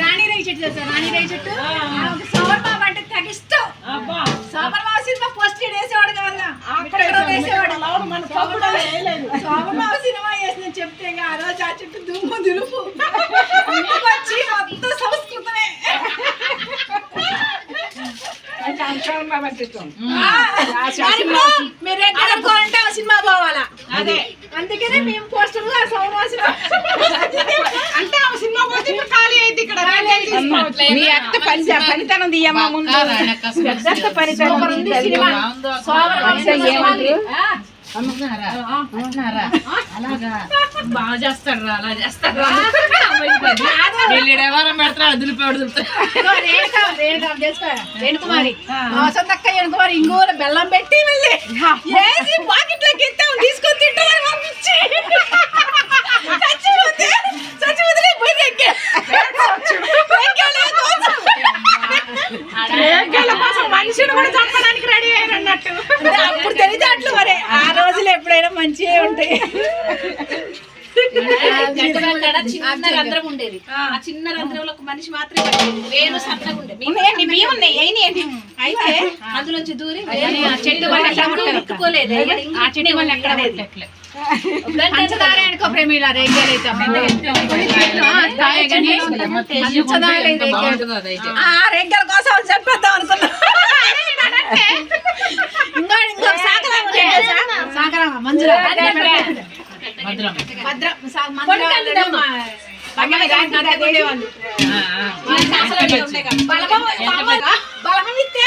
రాణి రేయి చెట్టు తెలుసా? రాణి రేయి చెట్టు సోమర్ బాబు అంటే తగిష్టం. సోమర్ బాబు సినిమా పోస్ట్ వేసేవాడు కాదుగా, వేసేవాడు. సోమర్ బాబు సినిమా వేసిన చెప్తే ఆ రోజు ఆ చెట్టు దుమ్ము దులుపు వచ్చి మొత్తం సంస్కృతమే. మీరు ఎక్కడంటే ఆ సినిమా పోవాలా, అదే అందుకనే మేము పోస్టర్ అంటే ఆ సినిమా పోతే ఖాళీ అయితే ఇక్కడ మీ అత్త పనితనం తీయమ్మా ముందు పనితనం అలాగా బాగా చేస్తాడు రా, అలా చేస్తాడు ఎవరం పెడతాడు దులిపేవాడు రేణుకుమారి రేణుకుమారి ఇంగోర బెల్లం పెట్టి మళ్ళీ పాకెట్లోకి ఎత్తాము తీసుకొని తింటామని పంపించి మనుషులు కూడా చంపడానికి రెడీ అయ్యారు అన్నట్టు. అప్పుడు తెలియదు మరి ఆ రోజులు ఎప్పుడైనా మంచిగా ఉంటాయి. చిన్న రంధ్రం ఉండేది, ఆ చిన్న రంధ్రంలో ఒక మనిషి మాత్రమే వేరు సన్నగా ఉండేది. అయితే అందులోంచి దూరి ముట్టుకోలేదు. అనుకో ప్రేమిలా రేగలైతే రేగల కోసం చెప్పేద్దాం అనుకున్నా. ఇంకో సాకరామ మంజుల బలమిస్తే